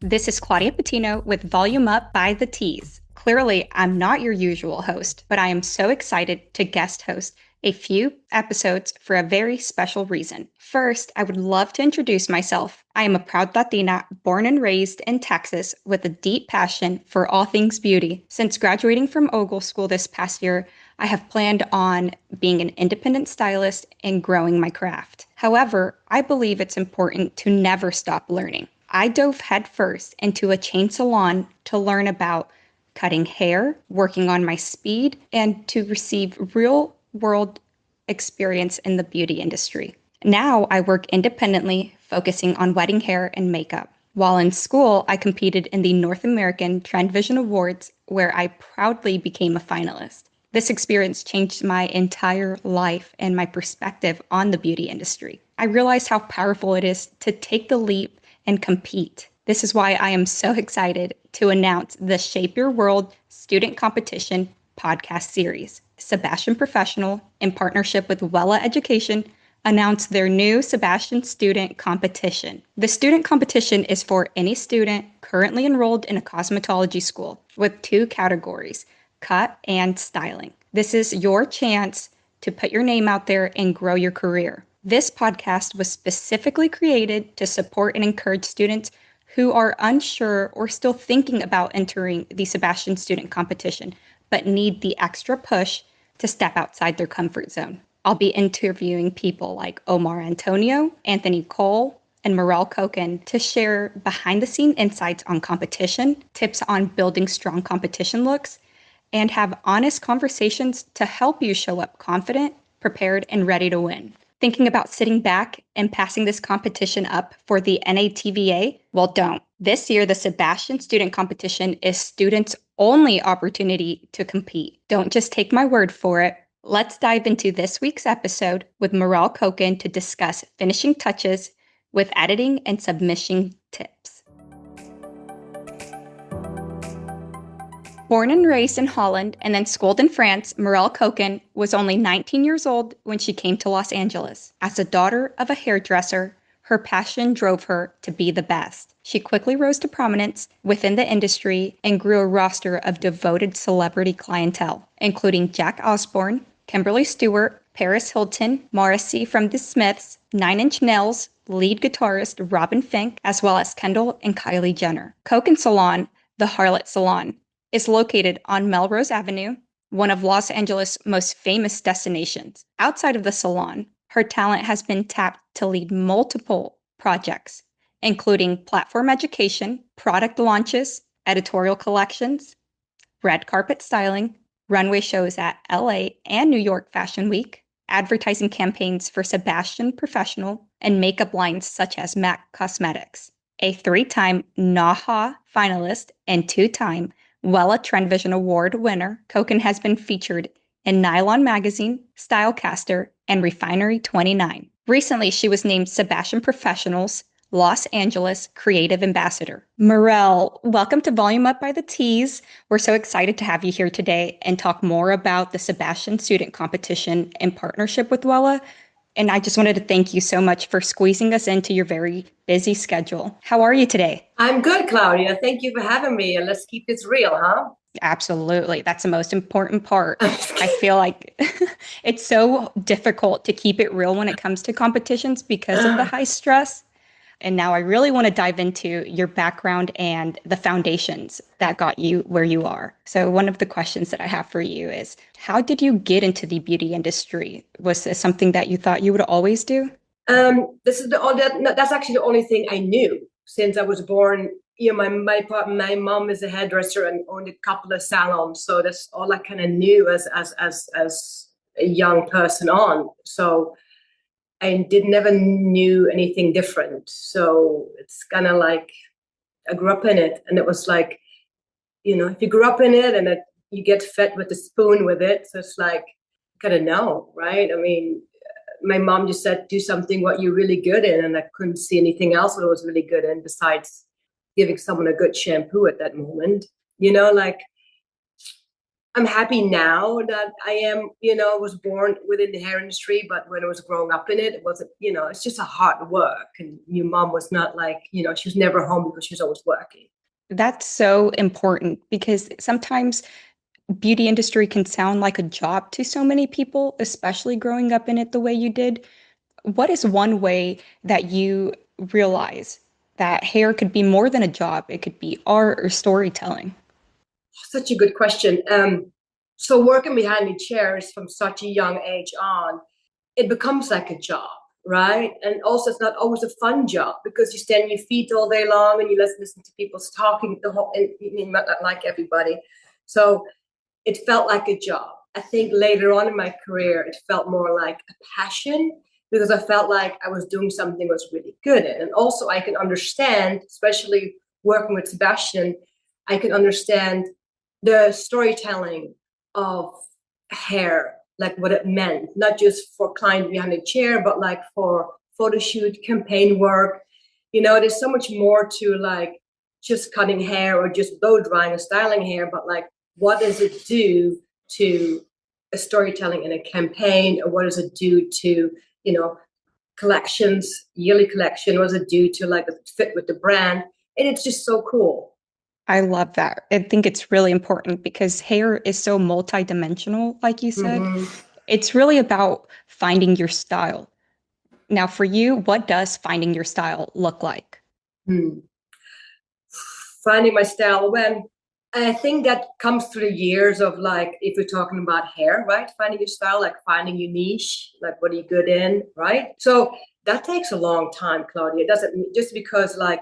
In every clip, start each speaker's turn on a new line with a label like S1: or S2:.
S1: This is Claudia Patino with Volume Up by the Tees. Clearly, I'm not your usual host, but I am so excited to guest host a few episodes for a very special reason. First, I would love to introduce myself. I am a proud Latina born and raised in Texas with a deep passion for all things beauty. Since graduating from Ogle School this past year, I have planned on being an independent stylist and growing my craft. However, I believe it's important to never stop learning. I dove headfirst into a chain salon to learn about cutting hair, working on my speed, and to receive real world experience in the beauty industry. Now I work independently, focusing on wedding hair and makeup. While in school, I competed in the North American Trend Vision Awards, where I proudly became a finalist. This experience changed my entire life and my perspective on the beauty industry. I realized how powerful it is to take the leap and compete. This is why I am so excited to announce the Shape Your World Student Competition podcast series. Sebastian Professional, in partnership with WellaEducation, announced their new Sebastian Student Competition. The student competition is for any student currently enrolled in a cosmetology school with two categories, cut and styling. This is your chance to put your name out there and grow your career. This podcast was specifically created to support and encourage students who are unsure or still thinking about entering the Sebastian Student Competition, but need the extra push to step outside their comfort zone. I'll be interviewing people like Omar Antonio, Anthony Cole, and Marylle to share behind-the-scene insights on competition, tips on building strong competition looks, and have honest conversations to help you show up confident, prepared, and ready to win. Thinking about sitting back and passing this competition up for the NATVA? Well, don't. This year, the Sebastian Student Competition is students' only opportunity to compete. Don't just take my word for it. Let's dive into this week's episode with Marylle to discuss finishing touches with editing and submission tips. Born and raised in Holland and then schooled in France, Marylle was only 19 years old when she came to Los Angeles. As a daughter of a hairdresser, her passion drove her to be the best. She quickly rose to prominence within the industry and grew a roster of devoted celebrity clientele, including Jack Osbourne, Kimberly Stewart, Paris Hilton, Morrissey from The Smiths, Nine Inch Nails, lead guitarist Robin Fink, as well as Kendall and Kylie Jenner. Koken Salon, the Harlot Salon, is located on Melrose Avenue, one of Los Angeles' most famous destinations. Outside of the salon, her talent has been tapped to lead multiple projects, including platform education, product launches, editorial collections, red carpet styling, runway shows at LA and New York Fashion Week, advertising campaigns for Sebastian Professional, and makeup lines such as MAC Cosmetics. A 3-time NAHA finalist and 2-time Wella Trend Vision Award winner, Koken has been featured in Nylon Magazine, Stylecaster, and Refinery 29. Recently, she was named Sebastian Professional's Los Angeles Creative Ambassador. Marylle, welcome to Volume Up by the Tees. We're so excited to have you here today and talk more about the Sebastian Student Competition in partnership with Wella. And I just wanted to thank you so much for squeezing us into your very busy schedule. How are you today?
S2: I'm good, Claudia. Thank you for having me. And let's keep this real, huh?
S1: Absolutely. That's the most important part. I feel like it's so difficult to keep it real when it comes to competitions because of the high stress. And now I really want to dive into your background and the foundations that got you where you are. So one of the questions that I have for you is, how did you get into the beauty industry? Was this something that you thought you would always do?
S2: That's actually the only thing I knew since I was born. You know, my mom is a hairdresser and owned a couple of salons, so that's all I kind of knew as a young person on. So I never knew anything different. So it's kind of like I grew up in it, and it was like, you know, if you grew up in it and you get fed with a spoon with it, so it's like kind of know, right? I mean, my mom just said, do something what you're really good in, and I couldn't see anything else that I was really good in besides giving someone a good shampoo at that moment. You know, like I'm happy now that I am, was born within the hair industry, but when I was growing up in it, it wasn't, it's just a hard work. And your mom was not like, she was never home because she was always working.
S1: That's so important because sometimes beauty industry can sound like a job to so many people, especially growing up in it the way you did. What is one way that you realize that hair could be more than a job? It could be art or storytelling.
S2: Such a good question. So working behind the chairs from such a young age on, it becomes like a job, right? And also, it's not always a fun job because you stand on your feet all day long and you listen to people's talking the whole, and not like everybody. So it felt like a job. I think later on in my career, it felt more like a passion because I felt like I was doing something I was really good at. And also, I can understand, especially working with Sebastian, I can understand the storytelling of hair, like what it meant, not just for client behind the chair, but like for photo shoot, campaign work. There's so much more to like just cutting hair or just blow drying or styling hair, but like what does it do to a storytelling in a campaign, or what does it do to, collections, yearly collection? What does it do to like fit with the brand? And it's just so cool.
S1: I love that. I think it's really important because hair is so multidimensional, like you said.
S2: Mm-hmm.
S1: It's really about finding your style. Now, for you, what does finding your style look like?
S2: Hmm. Finding my style, when I think that comes through the years of like, if we're talking about hair, right? Finding your style, like finding your niche, like what are you good in, right? So that takes a long time, Claudia. It doesn't just because like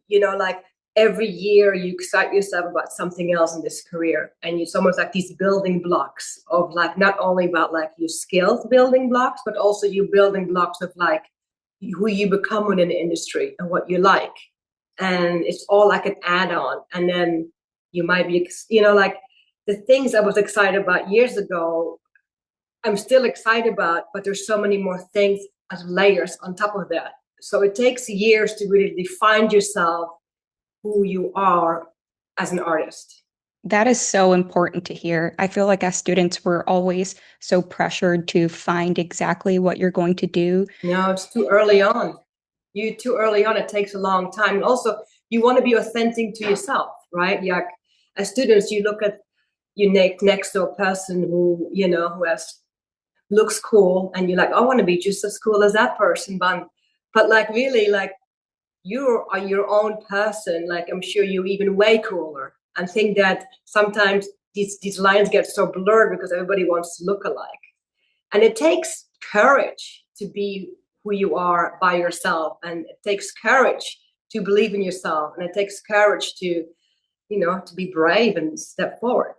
S2: like every year you excite yourself about something else in this career. And it's almost like these building blocks of like, not only about like your skills building blocks, but also you building blocks of like who you become within the industry and what you like. And it's all like an add-on. And then you might be, like the things I was excited about years ago, I'm still excited about, but there's so many more things as layers on top of that. So it takes years to really define yourself, who you are as an artist.
S1: That is so important to hear. I feel like as students, we're always so pressured to find exactly what you're going to do.
S2: No, it's too early on. You too early on. It takes a long time. And also, you want to be authentic to yourself, right? Yeah. As students, you look at your next door person who has looks cool, and you're like, I want to be just as cool as that person. But like really, like you are your own person. Like I'm sure you're even way cooler. And think that sometimes these lines get so blurred because everybody wants to look alike. And it takes courage to be who you are by yourself. And it takes courage to believe in yourself. And it takes courage to be brave and step forward.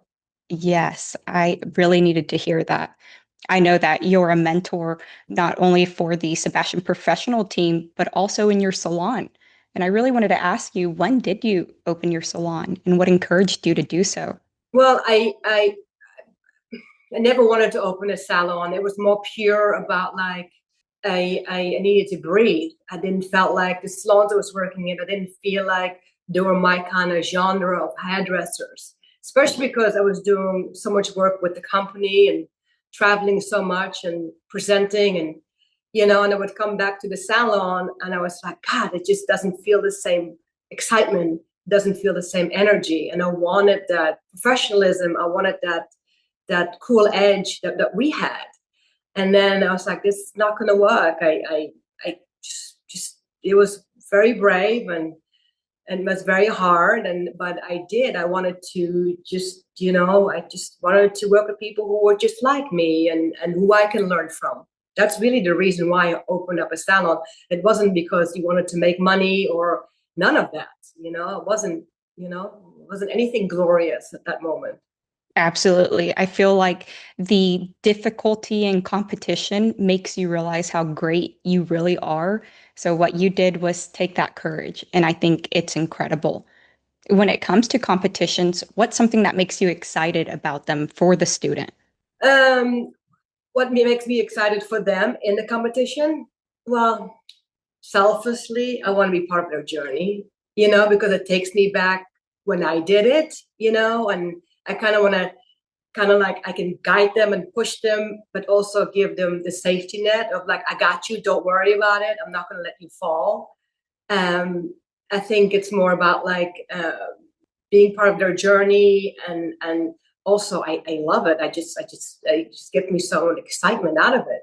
S1: Yes, I really needed to hear that. I know that you're a mentor not only for the Sebastian professional team, but also in your salon. And I really wanted to ask you, when did you open your salon and what encouraged you to do so?
S2: Well, I never wanted to open a salon. It was more pure about like I needed to breathe. I didn't felt like the salons I was working in, I didn't feel like they were my kind of genre of hairdressers, especially because I was doing so much work with the company and traveling so much and presenting and I would come back to the salon and I was like, God, it just doesn't feel the same excitement, doesn't feel the same energy. And I wanted that professionalism. I wanted that cool edge that we had. And then I was like, this is not going to work. I just it was very brave and was very hard. But I did. I wanted to I just wanted to work with people who were just like me and who I can learn from. That's really the reason why I opened up a salon. It wasn't because you wanted to make money or none of that. It wasn't anything glorious at that moment.
S1: Absolutely. I feel like the difficulty and competition makes you realize how great you really are. So, what you did was take that courage, and I think it's incredible. When it comes to competitions, what's something that makes you excited about them for the student?
S2: Um, what makes me excited for them in the competition? Well, selfishly, I want to be part of their journey, because it takes me back when I did it, and I kind of want to kind of like I can guide them and push them, but also give them the safety net of like, I got you, don't worry about it, I'm not going to let you fall. I think it's more about like being part of their journey, and also I love it. I just get me so much excitement out of it.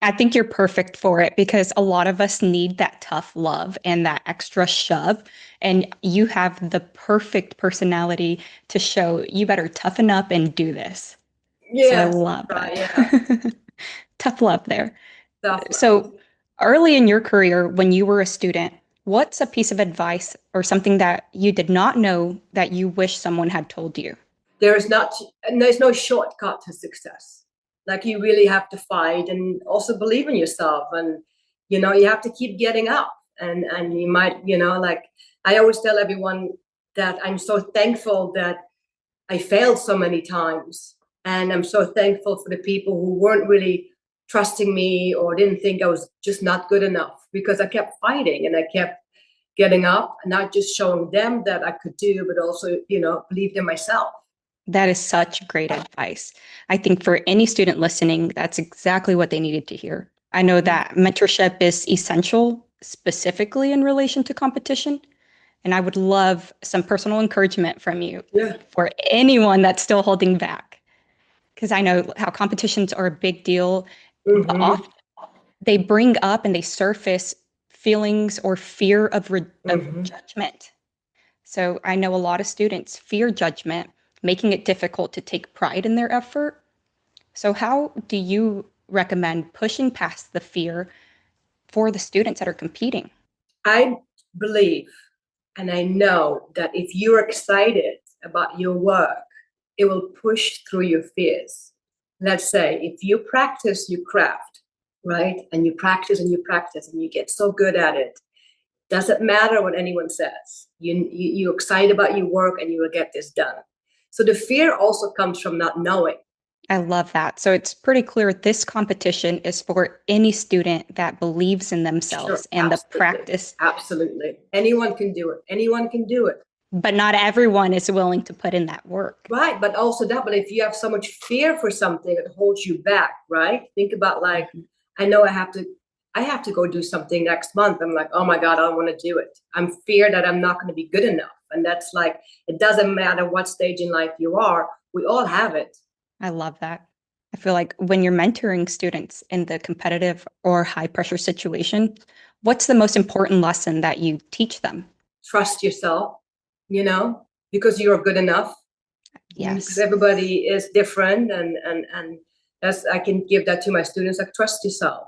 S1: I think you're perfect for it because a lot of us need that tough love and that extra shove. And you have the perfect personality to show you better toughen up and do this. So I
S2: Yes,
S1: love
S2: right. Yeah,
S1: that. Tough love there.
S2: tough love.
S1: So early in your career, when you were a student, what's a piece of advice or something that you did not know that you wish someone had told you?
S2: There's not, and there's no shortcut to success. Like you really have to fight and also believe in yourself, and you have to keep getting up. And you might, like I always tell everyone that I'm so thankful that I failed so many times, and I'm so thankful for the people who weren't really trusting me or didn't think I was just not good enough, because I kept fighting and I kept getting up and not just showing them that I could do, but also, believed in myself.
S1: That is such great advice. I think for any student listening, that's exactly what they needed to hear. I know that mentorship is essential, specifically in relation to competition. And I would love some personal encouragement from you
S2: Yeah.
S1: for anyone that's still holding back. Because I know how competitions are a big deal, but
S2: Mm-hmm.
S1: often they bring up and they surface feelings or fear of
S2: Mm-hmm.
S1: judgment. So I know a lot of students fear judgment, making it difficult to take pride in their effort. So, how do you recommend pushing past the fear for the students that are competing?
S2: I believe and I know that if you're excited about your work, it will push through your fears. Let's say if you practice your craft, right? And you practice and you practice and you get so good at it, doesn't matter what anyone says. You're excited about your work and you will get this done. So the fear also comes from not knowing.
S1: I love that. So it's pretty clear this competition is for any student that believes in
S2: Sure,
S1: themselves and the
S2: absolutely.
S1: practice,
S2: Absolutely. Anyone can do it. Anyone can do it.
S1: but not everyone is willing to put in that work.
S2: Right. But also that, but if you have so much fear for something, it holds you back, right? Think about like,
S1: Mhm.
S2: I know I have to go do something next month. I'm like, oh my God, I don't want to do it. I'm fear that I'm not going to be good enough. And that's like, it doesn't matter what stage in life you are, we all have it.
S1: I love that. I feel like when you're mentoring students in the competitive or high pressure situation, what's the most important lesson that you teach them?
S2: Trust yourself, because you're good enough. Because
S1: Yes,
S2: everybody is different, and that's, I can give that to my students, like, trust yourself.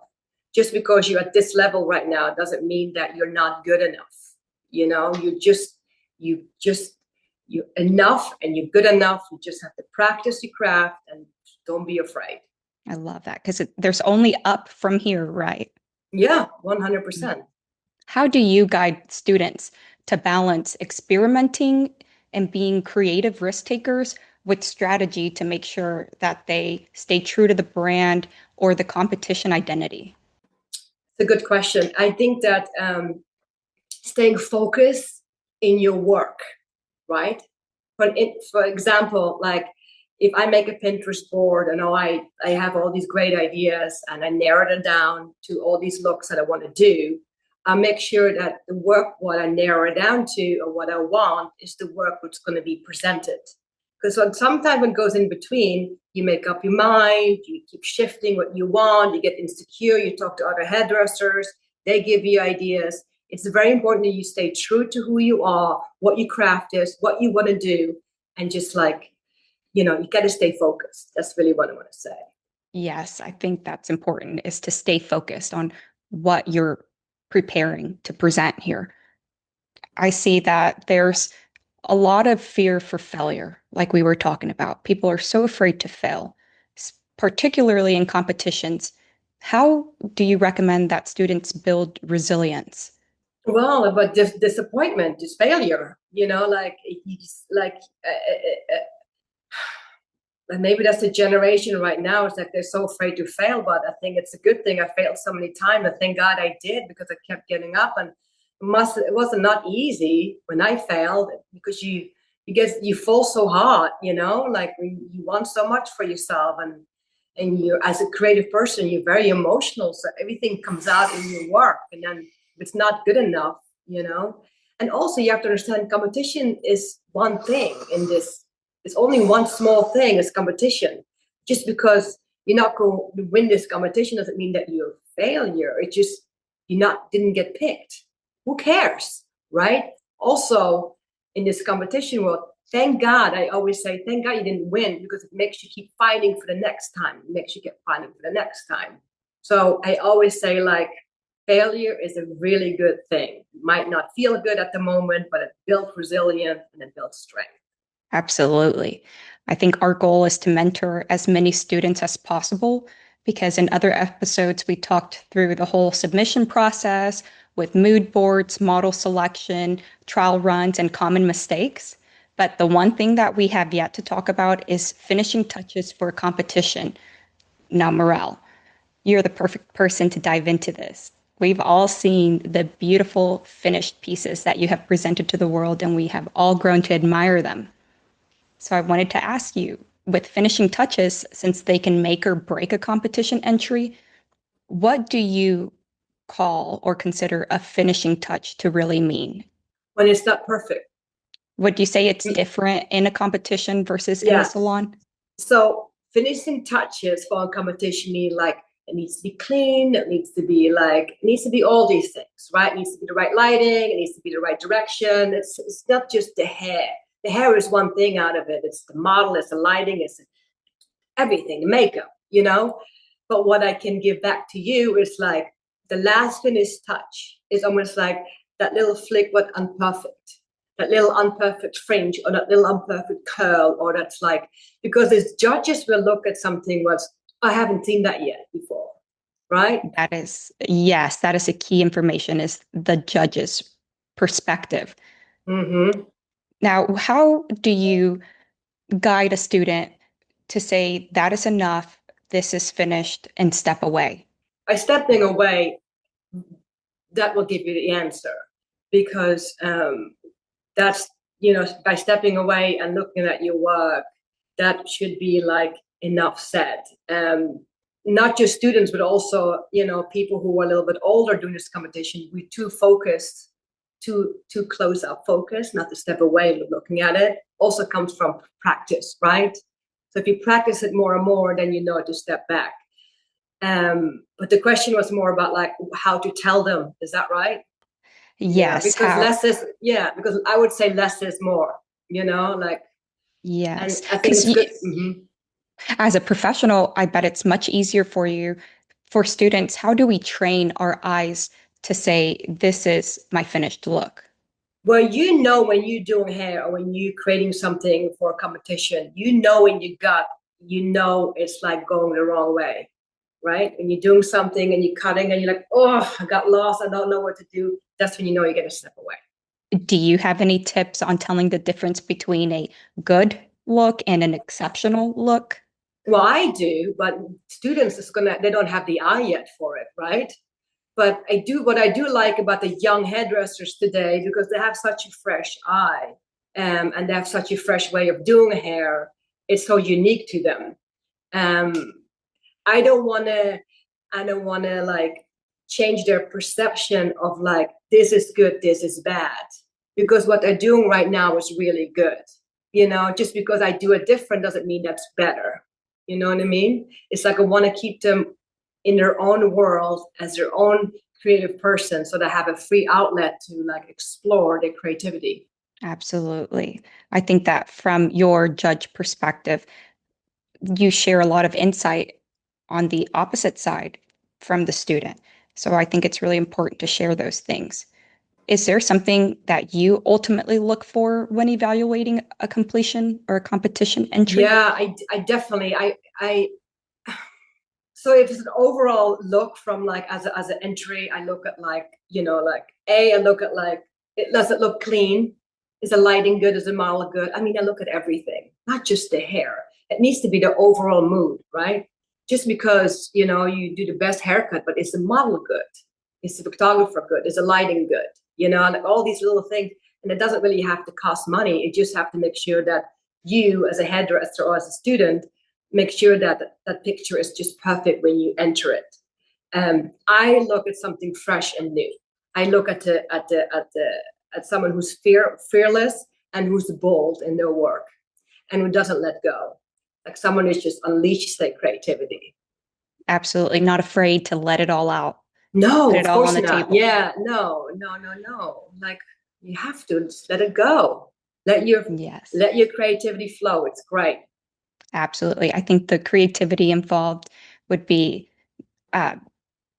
S2: Just because you're at this level right now doesn't mean that you're not good enough. You just you're enough and you're good enough. You just have to practice your craft and don't be afraid.
S1: I love that because there's only up from here, right?
S2: Yeah, 100%.
S1: How do you guide students to balance experimenting and being creative risk takers with strategy to make sure that they stay true to the brand or the competition identity?
S2: It's a good question. I think that staying focused in your work, right? For example, like if I make a Pinterest board and I have all these great ideas and I narrow it down to all these looks that I want to do, I make sure that the work, what I narrow it down to or what I want, is the work that's going to be presented. Because sometimes when it goes in between, you make up your mind, you keep shifting what you want, you get insecure, you talk to other hairdressers, they give you ideas. It's very important that you stay true to who you are, what your craft is, what you want to do, and just like, you got to stay focused. That's really what I want to say.
S1: Yes, I think that's important is to stay focused on what you're preparing to present here. I see that there's a lot of fear for failure, like we were talking about. People are so afraid to fail, particularly in competitions. How do you recommend that students build resilience?
S2: Well, about disappointment is failure, like, like and maybe that's the generation right now. It's like they're so afraid to fail, but I think it's a good thing I failed so many times. I thank God I did, because I kept getting up, and it wasn't not easy when I failed, because you you fall so hard, like you want so much for yourself, and you're, as a creative person, you're very emotional, so everything comes out in your work, and then it's not good enough, and also you have to understand competition is one thing in this. It's only one small thing is competition. Just because you're not going to win this competition doesn't mean that you're a failure. It just didn't get picked. Who cares, right? Also, in this competition world, thank God, I always say, thank God you didn't win, because it makes you keep fighting for the next time. It makes you keep fighting for the next time. So I always say, like, failure is a really good thing. It might not feel good at the moment, but it builds resilience and it builds strength.
S1: Absolutely. I think our goal is to mentor as many students as possible because in other episodes, we talked through the whole submission process with mood boards, model selection, trial runs, and common mistakes. But the one thing that we have yet to talk about is finishing touches for a competition. Now, Marylle, you're the perfect person to dive into this. We've all seen the beautiful finished pieces that you have presented to the world, and we have all grown to admire them. So I wanted to ask you, with finishing touches, since they can make or break a competition entry, what do you call or consider a finishing touch to really mean?
S2: When it's not perfect.
S1: Would you say it's different in a competition versus in the
S2: Yeah.
S1: salon?
S2: So finishing touches for a competition mean like it needs to be clean, it needs to be all these things, right? It needs to be the right lighting, it needs to be the right direction. It's not just the hair. The hair is one thing out of it. It's the model, it's the lighting, it's everything, the makeup, But what I can give back to you is like the last finished touch is almost like that little flick, but unperfect. That little unperfect fringe or that little unperfect curl, or that's like, because as judges will look at something I haven't seen that yet before, right?
S1: Yes, that is a key information is the judge's perspective.
S2: Mm-hmm.
S1: Now, how do you guide a student to say that is enough, this is finished, and step away?
S2: By stepping away, that will give you the answer, because that's, by stepping away and looking at your work, that should be like enough said. Not just students, but also, people who are a little bit older doing this competition, we're too focused, too close up focus, not to step away looking at it. Also comes from practice, right? So if you practice it more and more, then you know to step back. But the question was more about like how to tell them. Is that right?
S1: Yes.
S2: Because I would say less is more, like,
S1: Yes.
S2: and I think it's good.
S1: As a professional, I bet it's much easier for you. For students, how do we train our eyes to say, this is my finished look?
S2: Well, when you're doing hair or when you're creating something for a competition, in your gut, it's like going the wrong way, right? When you're doing something and you're cutting and you're like, oh, I got lost, I don't know what to do. That's when you're going to step away.
S1: Do you have any tips on telling the difference between a good look and an exceptional look?
S2: Well, I do, but students they don't have the eye yet for it, right? But what I do like about the young hairdressers today, because they have such a fresh eye, and they have such a fresh way of doing hair. It's so unique to them. I don't want to like change their perception of like, this is good, this is bad, because what they're doing right now is really good. Just because I do it different doesn't mean that's better. You know what I mean? It's like I want to keep them in their own world as their own creative person, so they have a free outlet to like explore their creativity.
S1: Absolutely. I think that from your judge perspective, you share a lot of insight on the opposite side from the student. So I think it's really important to share those things. Is there something that you ultimately look for when evaluating a completion or a competition entry?
S2: Yeah, I definitely, so if it's an overall look from like as an entry, I look at like, I look at like, does it look clean? Is the lighting good? Is the model good? I mean, I look at everything, not just the hair. It needs to be the overall mood, right? Just because, you do the best haircut, but is the model good? Is the photographer good? Is the lighting good? Like all these little things. And it doesn't really have to cost money. You just have to make sure that you, as a hairdresser or as a student, make sure that that picture is just perfect when you enter it. I look at something fresh and new. I look at someone who's fearless and who's bold in their work and who doesn't let go. Like someone who's just unleashes their creativity.
S1: Absolutely. Not afraid to let it all out.
S2: No,
S1: Put it
S2: of
S1: all on
S2: course
S1: the
S2: not.
S1: table.
S2: Yeah, no. Like you have to just let it go. Let your
S1: Yes,
S2: creativity flow. It's great.
S1: absolutely. I think the creativity involved would be uh,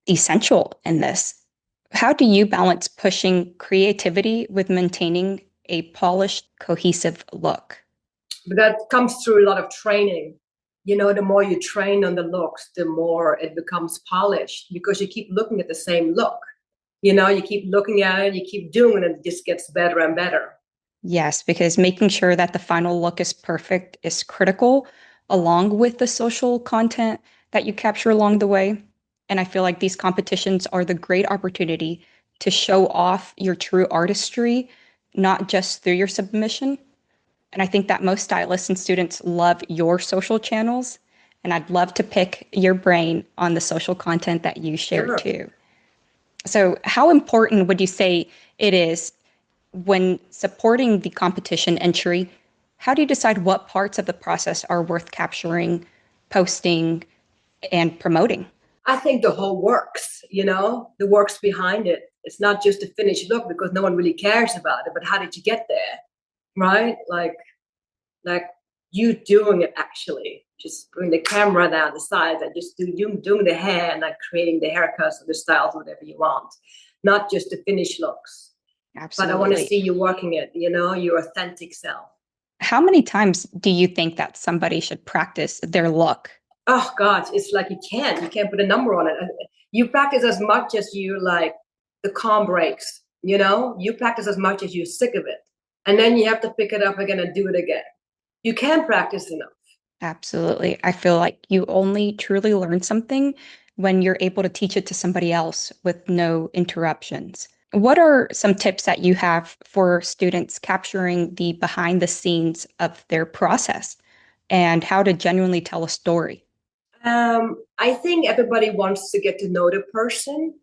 S1: essential in this. How do you balance pushing creativity with maintaining a polished, cohesive look?
S2: But that comes through a lot of training. You know, the more you train on the looks, the more it becomes polished because you keep looking at the same look. You know, you keep looking at it, you keep doing it, it just gets better and better.
S1: Yes, because making sure that the final look is perfect is critical, along with the social content that you capture along the way. And I feel like these competitions are the great opportunity to show off your true artistry, not just through your submission. And I think that most stylists and students love your social channels. And I'd love to pick your brain on the social content that you share
S2: Sure.
S1: too. So, how important would you say it is when supporting the competition entry? How do you decide what parts of the process are worth capturing, posting, and promoting?
S2: I think the whole works, you know, the works behind it. It's not just a finished look because no one really cares about it, but how did you get there? Right? Like you doing it actually. Just bring the camera down the sides and just doing the hair and like creating the haircuts or the styles, whatever you want. Not just the finished looks. But I want to
S1: Absolutely.
S2: see you working it, you know, your authentic self.
S1: How many times do you think that somebody should practice their look?
S2: Oh God, it's like you can't put a number on it. You practice as much as you like the calm breaks, you know, you practice as much as you're sick of it. And then you have to pick it up again and do it again. You can't practice enough.
S1: Absolutely. I feel like you only truly learn something when you're able to teach it to somebody else with no interruptions. What are some tips that you have for students capturing the behind the scenes of their process and how to genuinely tell a story?
S2: I think everybody wants to get to know the person,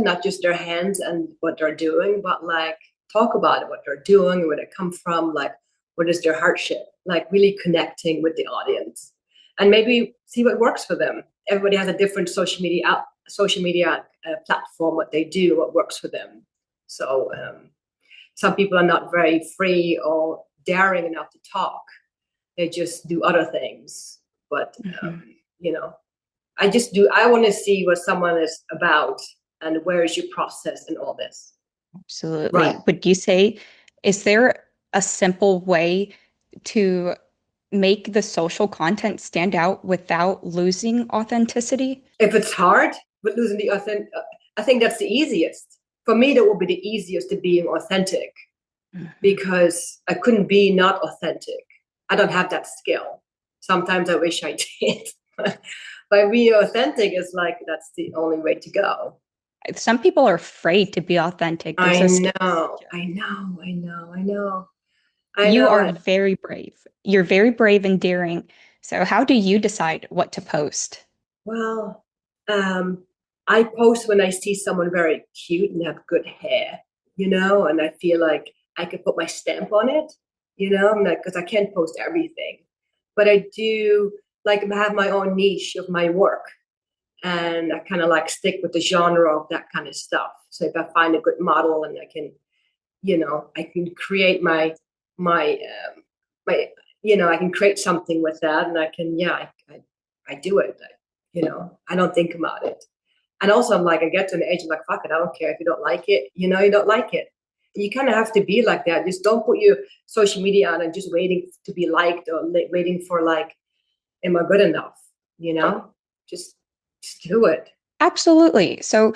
S2: not just their hands and what they're doing, but like talk about it, what they're doing, where they come from, like what is their hardship, like really connecting with the audience, and maybe see what works for them. Everybody has a different social media platform, what they do, what works for them. So some people are not very free or daring enough to talk. They just do other things, but
S1: Mhm.
S2: you know, I want to see what someone is about and where is your process and all this. Right.
S1: Absolutely. Would you say, is there a simple way to make the social content stand out without losing authenticity?
S2: If it's hard with losing the authentic, I think that's the easiest. For me, that would be the easiest to being authentic
S1: Mhm.
S2: because I couldn't be not authentic. I don't have that skill. Sometimes I wish I did. But being authentic is like, that's the only way to go.
S1: Some people are afraid to be authentic. They're
S2: I
S1: so scared of
S2: know,
S1: judgment.
S2: I know, I know, I know, I
S1: You
S2: know
S1: are
S2: it.
S1: very brave. You're very brave and daring. So, how do you decide what to post?
S2: Well, um, I post when I see someone very cute and have good hair, you know, and I feel like I could put my stamp on it, you know, because I can't post everything, but I do like have my own niche of my work, and I kind of like stick with the genre of that kind of stuff. So if I find a good model and I can, you know, I can create my my I can create something with that, and I can, I do it. You know, I don't think about it. And also, I'm like, I get to an age, I'm like, fuck it, I don't care if you don't like it. You know, you don't like it. You kind of have to be like that. Just don't put your social media on and just waiting to be liked or waiting for like, am I good enough? You know, just just do it.
S1: Absolutely. So,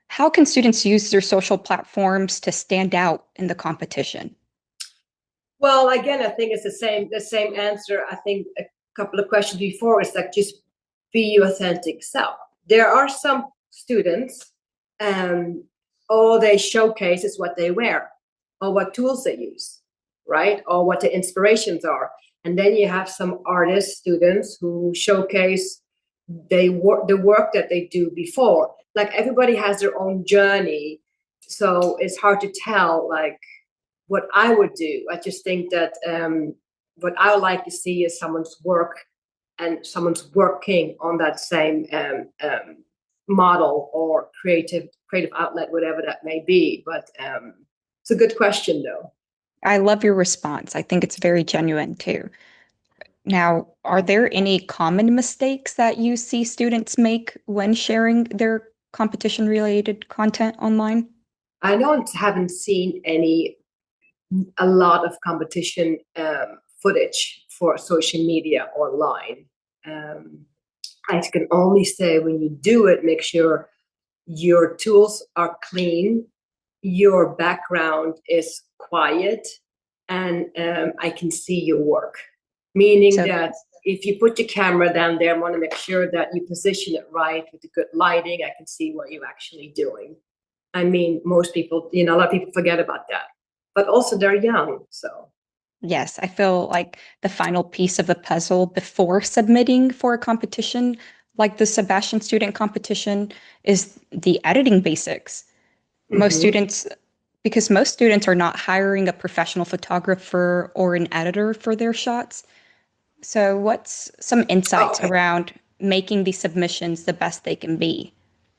S1: how can students use their social platforms to stand out in the competition?
S2: Well, again, I think it's the same answer. I think a couple of questions before is like just be your authentic self. There are some students, all they showcase is what they wear. or what tools they use, right? Or what the inspirations are. And then you have some artists, students who showcase the work that they do before. Like everybody has their own journey, so it's hard to tell like what I would do. I just think that what I would like to see is someone's work and someone's working on that same model or creative outlet, whatever that may be. But it's a good question, though.
S1: I love your response. I think it's very genuine too. Now, are there any common mistakes that you see students make when sharing their competition related content online?
S2: I haven't seen a lot of competition footage for social media online. Um, I can only say when you do it, make sure your tools are clean, your background is quiet, and I can see your work. Meaning
S1: So,
S2: that if you put your camera down there, I want to make sure that you position it right with the good lighting. I can see what you're actually doing. I mean, most people, a lot of people forget about that. But also they're young, so.
S1: yes, I feel like the final piece of the puzzle before submitting for a competition, like the Sebastian student competition, is the editing basics. Most
S2: Mhm.
S1: students, because most students are not hiring a professional photographer or an editor for their shots. So, what's some insights
S2: Okay.
S1: around making these submissions the best they can be?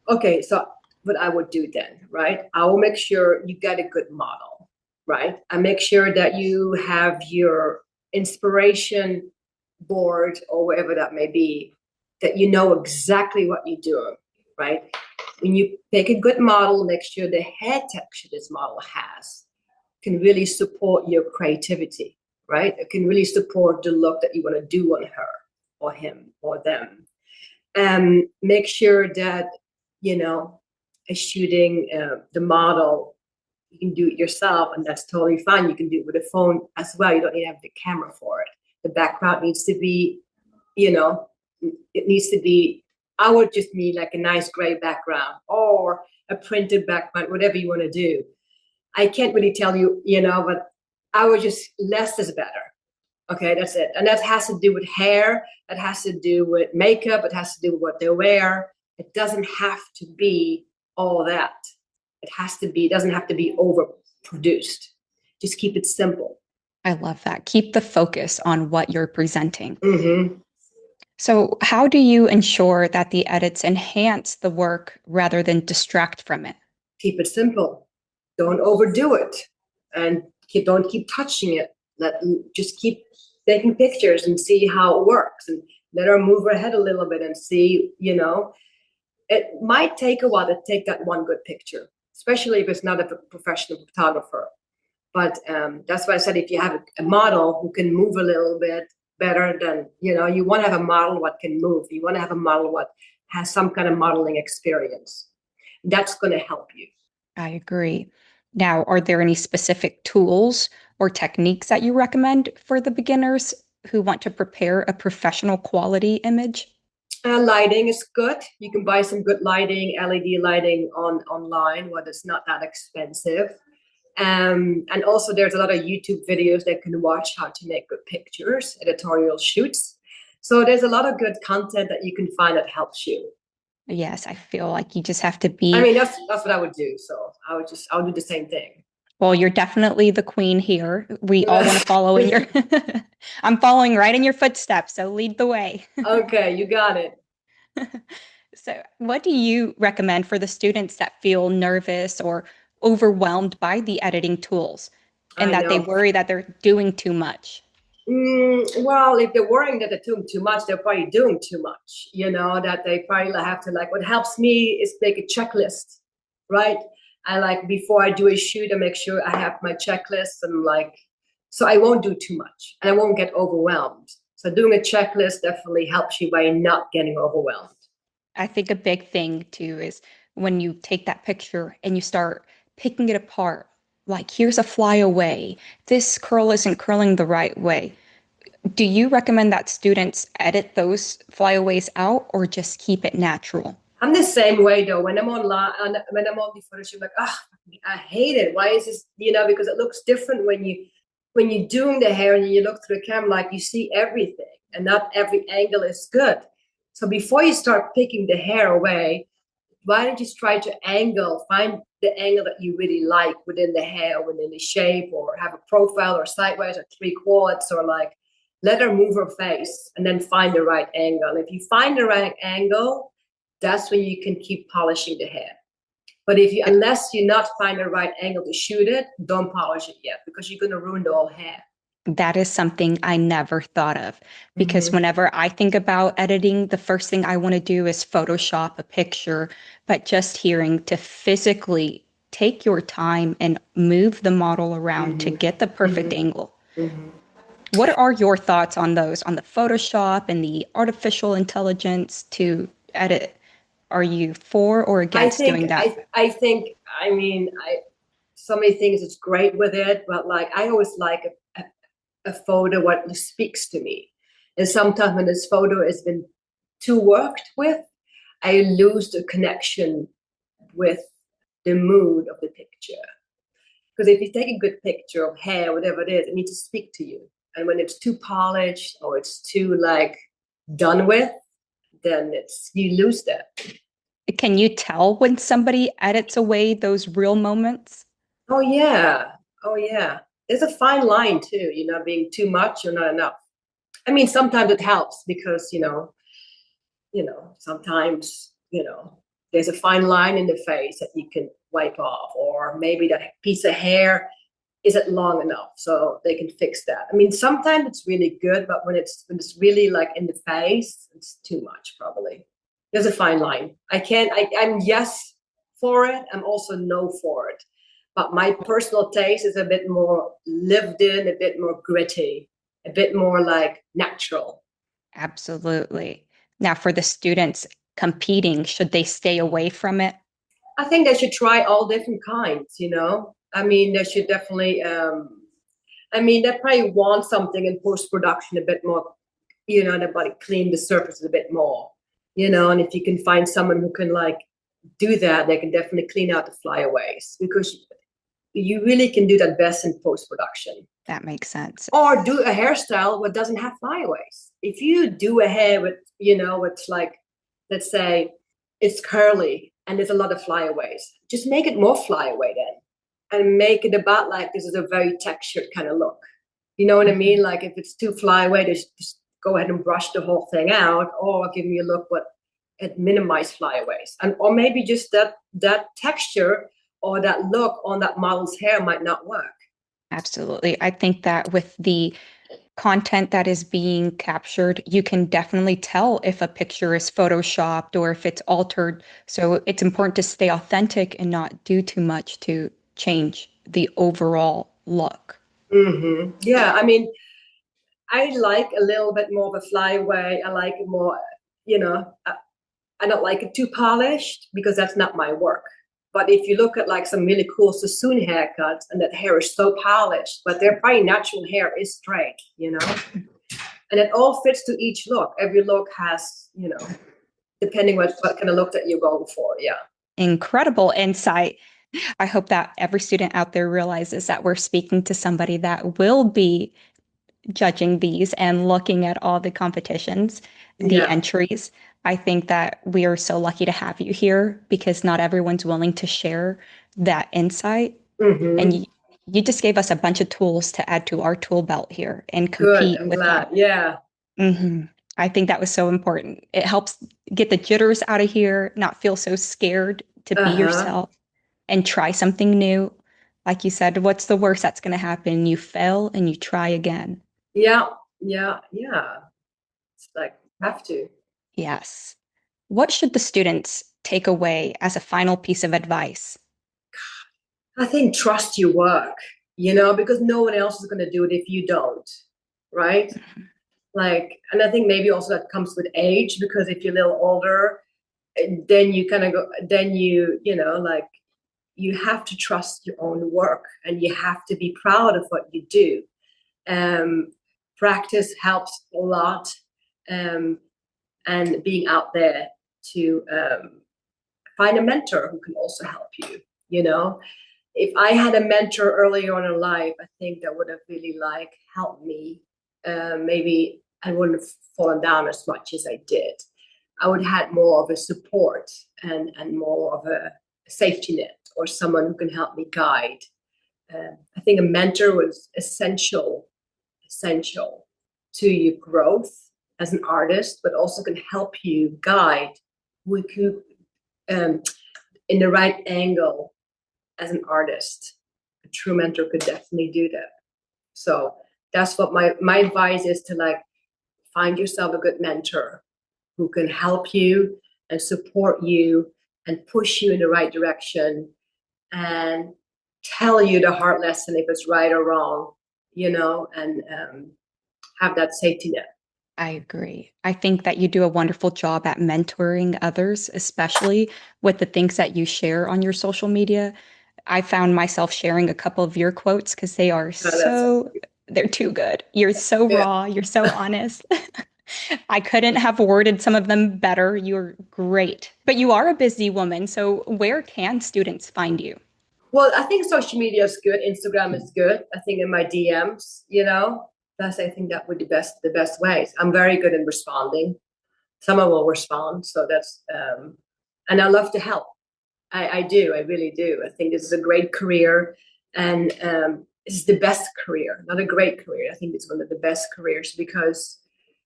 S2: Okay, so what I would do then, right? I will make sure you get a good model, right? I make sure that you have your inspiration board or wherever that may be, that you know exactly what you're doing, right? When you take a good model, make sure the hair texture this model has can really support your creativity, right? It can really support the look that you want to do on her or him or them. Make sure that, you know, shooting the model, you can do it yourself, and that's totally fine. You can do it with a phone as well. You don't need to have the camera for it. The background needs to be, you know, it needs to be, I would just need like a nice gray background or a printed background, whatever you want to do. I can't really tell you, but I would just less is better. Okay, that's it. And that has to do with hair, that has to do with makeup, it has to do with what they wear. It doesn't have to be all that. It doesn't have to be overproduced. Just keep it simple.
S1: I love that. Keep the focus on what you're presenting.
S2: Mm-hmm.
S1: So, how do you ensure that the edits enhance the work rather than distract from it?
S2: Keep it simple. Don't overdo it. And don't keep touching it. Just keep taking pictures and see how it works. And let her move her head a little bit and see, it might take a while to take that one good picture, especially if it's not a professional photographer. But that's why I said if you have a model who can move a little bit better than, you want to have a model what can move. You want to have a model what has some kind of modeling experience. That's going to help you.
S1: I agree. Now, are there any specific tools or techniques that you recommend for the beginners who want to prepare a professional quality image?
S2: Lighting is good. You can buy some good lighting, LED lighting online, where it's not that expensive. And also there's a lot of YouTube videos that can watch how to make good pictures, editorial shoots. So there's a lot of good content that you can find that helps you.
S1: Yes, I feel like you just have to
S2: I
S1: be,
S2: mean, that's what I would do. So I'll do the same thing.
S1: well, you're definitely the queen here. We all want to follow in your, I'm following right in your footsteps, so lead the way.
S2: Okay, you got it.
S1: So, what do you recommend for the students that feel nervous or overwhelmed by the editing tools and
S2: I
S1: that they
S2: know.
S1: worry that they're doing too much?
S2: Well, if they're worrying that they're doing too much, they're probably doing too much. That they probably have to like. What helps me is make a checklist, right? I like before I do a shoot, I make sure I have my checklist and like, so I won't do too much and I won't get overwhelmed. So doing a checklist definitely helps you by not getting overwhelmed.
S1: I think a big thing too is when you take that picture and you start picking it apart, like here's a flyaway, this curl isn't curling the right way. Do you recommend that students edit those flyaways out or just keep it natural?
S2: I'm the same way though. When I'm online, when I'm on the photo shoot, like, ah, I hate it. Why is this? Because it looks different when you're doing the hair and you look through the camera, like you see everything, and not every angle is good. So before you start picking the hair away, why don't you try to find the angle that you really like within the hair, within the shape, or have a profile or sideways or 3/4, or like let her move her face and then find the right angle. If you find the right angle, that's when you can keep polishing the hair. But unless you not find the right angle to shoot it, don't polish it yet, because you're gonna ruin the whole hair.
S1: That is something I never thought of, because
S2: Mm-hmm.
S1: whenever I think about editing, the first thing I want to do is Photoshop a picture. But just hearing to physically take your time and move the model around to
S2: Mm-hmm.
S1: get the perfect
S2: Mm-hmm.
S1: angle.
S2: Mm-hmm.
S1: What are your thoughts on those, on the Photoshop and the artificial intelligence to edit? Are you for or
S2: I
S1: against
S2: think
S1: doing that?
S2: I think I mean I so many things it's great with it, but like I always like a photo what speaks to me. And sometimes when this photo has been too worked with, I lose the connection with the mood of the picture. Because if you take a good picture of hair, whatever it is, it needs to speak to you. And when it's too polished or it's too like done with, then you lose that.
S1: Can you tell when somebody edits away those real moments?
S2: Oh yeah. Oh yeah. There's a fine line too, being too much or not enough. I mean, sometimes it helps because, sometimes, there's a fine line in the face that you can wipe off, or maybe that piece of hair isn't long enough, so they can fix that. I mean, sometimes it's really good, but when it's really like in the face, it's too much probably. There's a fine line. I'm yes for it. I'm also no for it. But my personal taste is a bit more lived in, a bit more gritty, a bit more like natural.
S1: Absolutely. Now, for the students competing, should they stay away from it?
S2: I think they should try all different kinds. I mean, they should definitely, they probably want something in post production a bit more, everybody clean the surface a bit more, and if you can find someone who can like do that, they can definitely clean out the flyaways, because you really can do that best in post production.
S1: That makes sense.
S2: Or do a hairstyle that doesn't have flyaways. If you do a hair with like, let's say it's curly and there's a lot of flyaways, just make it more flyaway then. And make it about like this is a very textured kind of look. You know what I mean? Like if it's too flyaway, just go ahead and brush the whole thing out, or give me a look what it minimize flyaways. Or maybe just that texture or that look on that model's hair might not work.
S1: Absolutely. I think that with the content that is being captured, you can definitely tell if a picture is photoshopped or if it's altered. So it's important to stay authentic and not do too much to change the overall look.
S2: Mm-hmm. Yeah, I mean, I like a little bit more of a flyaway. I like it more, I don't like it too polished, because that's not my work. But if you look at like some really cool Sassoon haircuts and that hair is so polished, but their probably natural hair is straight. And it all fits to each look. Every look has, depending what kind of look that you're going for. Yeah.
S1: Incredible insight. I hope that every student out there realizes that we're speaking to somebody that will be judging these and looking at all the competitions, the
S2: Yeah.
S1: entries. I think that we are so lucky to have you here, because not everyone's willing to share that insight. And
S2: Mm-hmm.
S1: you just gave us a bunch of tools to add to our tool belt here and
S2: Good.
S1: compete
S2: I'm
S1: with
S2: glad.
S1: them.
S2: Yeah.
S1: hmm I think that was so important. It helps get the jitters out of here, not feel so scared to be
S2: Uh-huh.
S1: yourself and try something new. Like you said, what's the worst that's going to happen? You fail and you try again.
S2: Yeah. Yeah. Yeah. It's like, have to.
S1: Yes. What should the students take away as a final piece of advice?
S2: I think trust your work, because no one else is going to do it if you don't. Right. Like, and I think maybe also that comes with age, because if you're a little older, then you kind of go, then like you have to trust your own work, and you have to be proud of what you do. Um, Practice helps a lot, and being out there to find a mentor who can also help you, you know. If I had a mentor earlier on in life, I think that would have really like helped me. Maybe I wouldn't have fallen down as much as I did. I would have had more of a support and more of a safety net, or someone who can help me guide. I think a mentor was essential to your growth as an artist, but also can help you guide who could, in the right angle as an artist. A true mentor could definitely do that. So that's what my advice is, to like find yourself a good mentor who can help you and support you and push you in the right direction and tell you the hard lesson if it's right or wrong, you know, and have that safety net.
S1: I agree. I think that you do a wonderful job at mentoring others, especially with the things that you share on your social media. I found myself sharing a couple of your quotes because they are
S2: That's
S1: they're too good. You're so
S2: yeah.
S1: raw, you're so honest. I couldn't have worded some of them better. You're great. But you are a busy woman, so where can students find you?
S2: Well, I think social media is good. Instagram is good. I think in my DMs, you know, that's, I think that would be the best ways. I'm very good in responding. Someone will respond, so that's and I love to help. I do. I really do. I think this is a great career, and it's the best career, not a great career. I think it's one of the best careers because,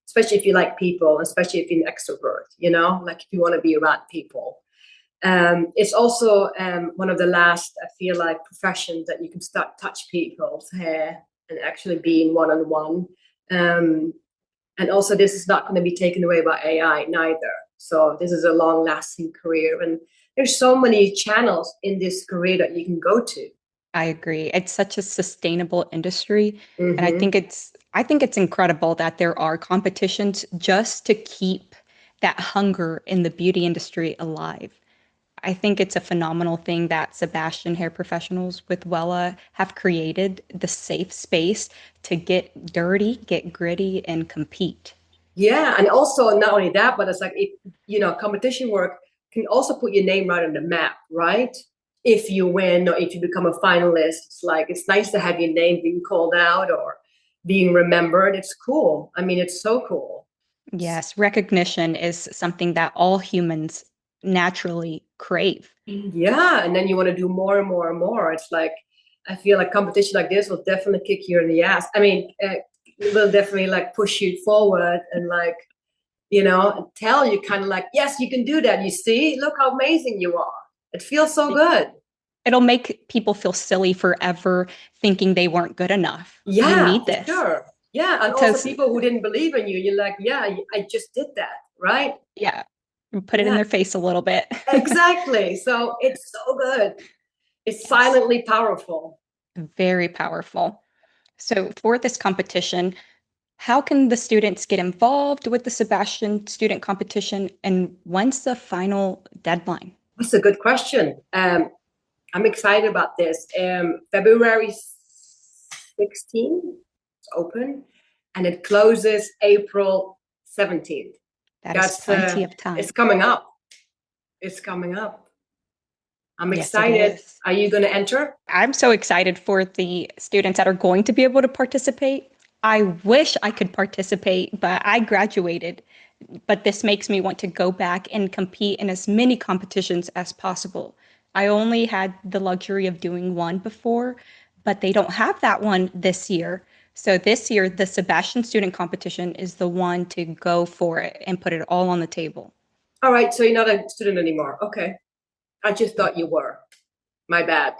S2: especially if you like people, especially if you're an extrovert, you know, like if you want to be around people. It's also one of the last, I feel like, professions that you can start touch people's hair and actually being one-on-one. And also, this is not going to be taken away by AI neither. So this is a long-lasting career, and there's so many channels in this career that you can go to.
S1: I agree. It's such a sustainable industry, and
S2: Mm-hmm.
S1: I think it's incredible that there are competitions just to keep that hunger in the beauty industry alive. I think it's a phenomenal thing that Sebastian hair professionals with Wella have created the safe space to get dirty, get gritty, and compete.
S2: Yeah, and also not only that, but it's like, if you know, competition work can also put your name right on the map, right? If you win or if you become a finalist, it's like it's nice to have your name being called out or being remembered. It's cool. I mean, it's so cool.
S1: Yes, recognition is something that all humans naturally crave.
S2: Yeah, and then you want to do more and more and more. It's like I feel like competition like this will definitely kick you in the ass. I mean, it will definitely like push you forward and like, you know, tell you kind of like, yes, you can do that. You see, look how amazing you are. It feels so good.
S1: It'll make people feel silly forever thinking they weren't good enough. You
S2: Yeah,
S1: need
S2: for
S1: this.
S2: sure. Yeah, and
S1: So,
S2: also people who didn't believe in you, you're like, yeah, I just did that, right?
S1: yeah, put it in
S2: Yeah,
S1: their face a little bit.
S2: exactly. So it's so good. It's
S1: Yes,
S2: silently powerful.
S1: very powerful. So, for this competition, how can the students get involved with the Sebastian student competition, and when's the final deadline?
S2: That's a good question. I'm excited about this. February 16th, it's open, and it closes April 17th.
S1: That is
S2: That's
S1: plenty of
S2: it's
S1: time.
S2: coming up. It's coming up. I'm
S1: Yes, it
S2: excited.
S1: is.
S2: Are you going to enter?
S1: I'm so excited for the students that are going to be able to participate. I wish I could participate, but I graduated. But this makes me want to go back and compete in as many competitions as possible. I only had the luxury of doing one before, but they don't have that one this year. So this year, the Sebastian Student Competition is the one to go for it and put it all on the table.
S2: All right, so you're not a student anymore. Okay. I just thought you were. My bad.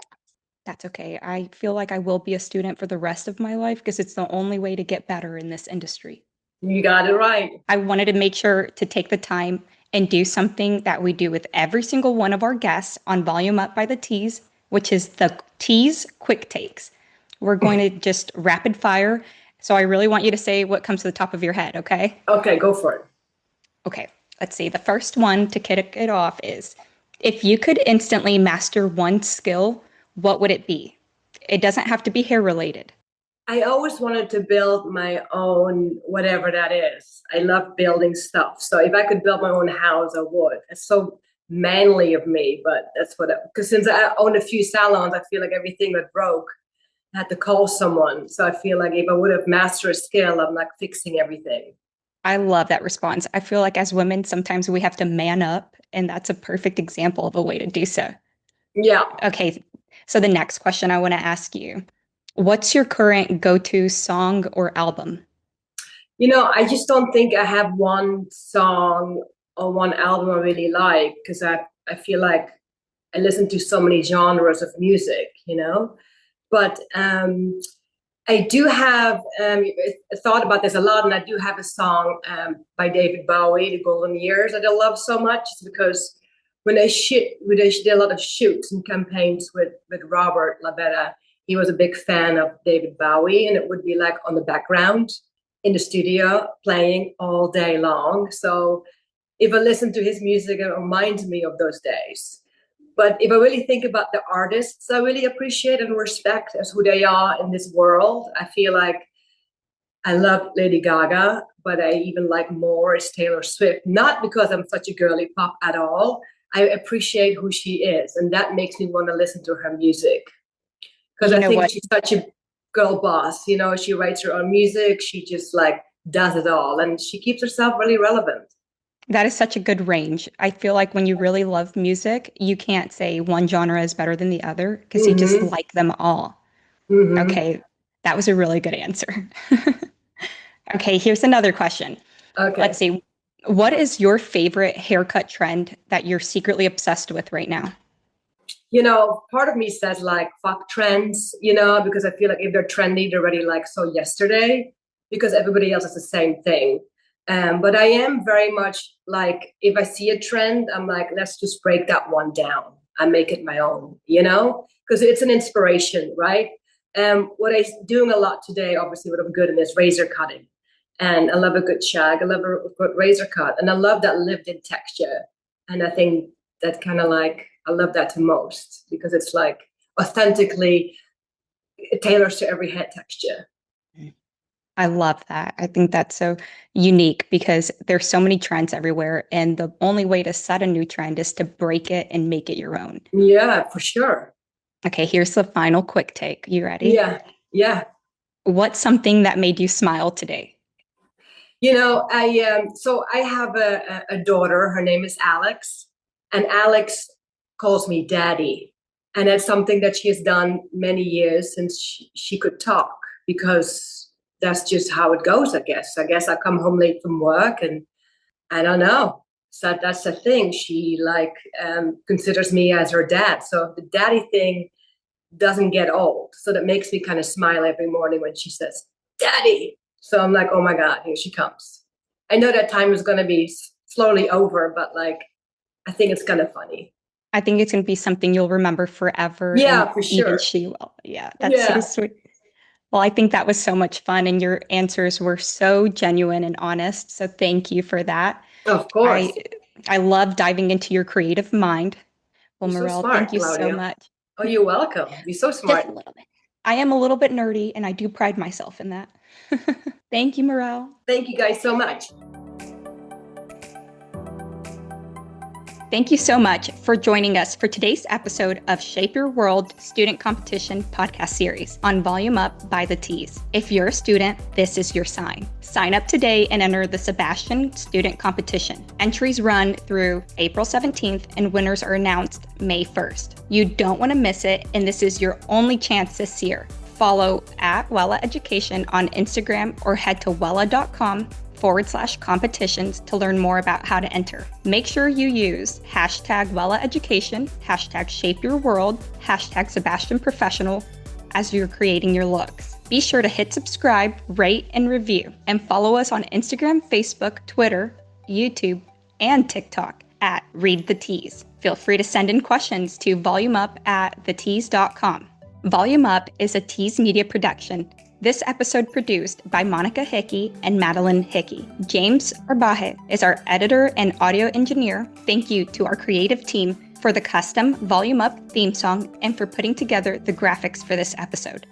S1: That's okay. I feel like I will be a student for the rest of my life because it's the only way to get better in this industry.
S2: You got it right.
S1: I wanted to make sure to take the time and do something that we do with every single one of our guests on Volume Up by the Teas, which is the Teas Quick Takes. We're going to just rapid fire. So I really want you to say what comes to the top of your head, okay?
S2: Okay, go for it.
S1: Okay, let's see. The first one to kick it off is if you could instantly master one skill, what would it be? It doesn't have to be hair related.
S2: I always wanted to build my own, whatever that is. I love building stuff. So if I could build my own house, I would. It's so manly of me, but that's what, because since I own a few salons, I feel like everything that broke, I had to call someone. So I feel like if I would have mastered a skill, I'm like fixing everything.
S1: I love that response. I feel like as women, sometimes we have to man up, and that's a perfect example of a way to do so.
S2: Yeah.
S1: Okay, so the next question I want to ask you, what's your current go-to song or album?
S2: I just don't think I have one song or one album I really like, because I feel like I listen to so many genres of music. But I do have thought about this a lot, and I do have a song by David Bowie, "The Golden Years," that I love so much. It's because when I did a lot of shoots and campaigns with Robert Labetta, he was a big fan of David Bowie, and it would be like on the background in the studio playing all day long. So if I listen to his music, it reminds me of those days. But if I really think about the artists I really appreciate and respect as who they are in this world, I feel like I love Lady Gaga, but I even like more is Taylor Swift. Not because I'm such a girly pop at all. I appreciate who she is, and that makes me want to listen to her music. Because
S1: You
S2: I
S1: know
S2: think
S1: what?
S2: she's such a girl boss. She writes her own music. She just like does it all, and she keeps herself really relevant.
S1: That is such a good range. I feel like when you really love music, you can't say one genre is better than the other because you just
S2: Mm-hmm.
S1: like them all.
S2: Mm-hmm.
S1: Okay, that was a really good answer. Okay, here's another question. Let's
S2: Okay.
S1: see. What is your favorite haircut trend that you're secretly obsessed with right now?
S2: Part of me says like fuck trends, because I feel like if they're trendy, they're already like so yesterday, because everybody else is the same thing. But I am very much like, if I see a trend, I'm like, let's just break that one down and make it my own, because it's an inspiration, right? What I'm doing a lot today, obviously, what I'm good in is razor cutting. And I love a good shag, I love a good razor cut, and I love that lived in texture. And I think that kind of like, I love that the most, because it's like authentically, it tailors to every head texture.
S1: I love that. I think that's so unique because there's so many trends everywhere, and the only way to set a new trend is to break it and make it your own.
S2: Yeah, for sure.
S1: Okay, here's the final quick take. You ready?
S2: Yeah, yeah.
S1: What's something that made you smile today?
S2: I have a daughter. Her name is Alex, and Alex calls me daddy, and that's something that she has done many years since she could talk, because that's just how it goes. I guess I come home late from work, and I don't know. So that's the thing. She like considers me as her dad. So the daddy thing doesn't get old. So that makes me kind of smile every morning when she says, "Daddy." So I'm like, oh my God, here she comes. I know that time is going to be slowly over, but like, I think it's kind of funny.
S1: I think it's going to be something you'll remember forever, and
S2: Yeah, for
S1: even
S2: sure.
S1: she will. Yeah, that's so
S2: Yeah,
S1: sweet. Well, I think that was so much fun, and your answers were so genuine and honest. So thank you for that.
S2: of
S1: I
S2: course.
S1: I love diving into your creative mind. Well,
S2: You're so
S1: Marylle, thank
S2: smart,
S1: you so
S2: Claudia.
S1: much.
S2: Oh, you're welcome. You're so
S1: Just
S2: smart.
S1: a little bit. I am a little bit nerdy, and I do pride myself in that. Thank you, Marylle.
S2: Thank you guys so much.
S1: Thank you so much for joining us for today's episode of Shape Your World Student Competition podcast series on Volume Up by the Tees. If you're a student, this is your sign. Sign up today and enter the Sebastian Student Competition. Entries run through April 17th and winners are announced May 1st. You don't want to miss it, and this is your only chance this year. Follow at WellaEducation on Instagram or head to wella.com/competitions to learn more about how to enter. Make sure you use hashtag WellaEducation, hashtag Shape Your World, hashtag Sebastian Professional as you're creating your looks. Be sure to hit subscribe, rate, and review, and follow us on Instagram, Facebook, Twitter, YouTube, and TikTok at Read the Tees. Feel free to send in questions to volumeup@thetees.com. Volume Up is a Tees Media production. This episode produced by Monica Hickey and Madeline Hickey. James Arbaje is our editor and audio engineer. Thank you to our creative team for the custom Volume Up theme song and for putting together the graphics for this episode.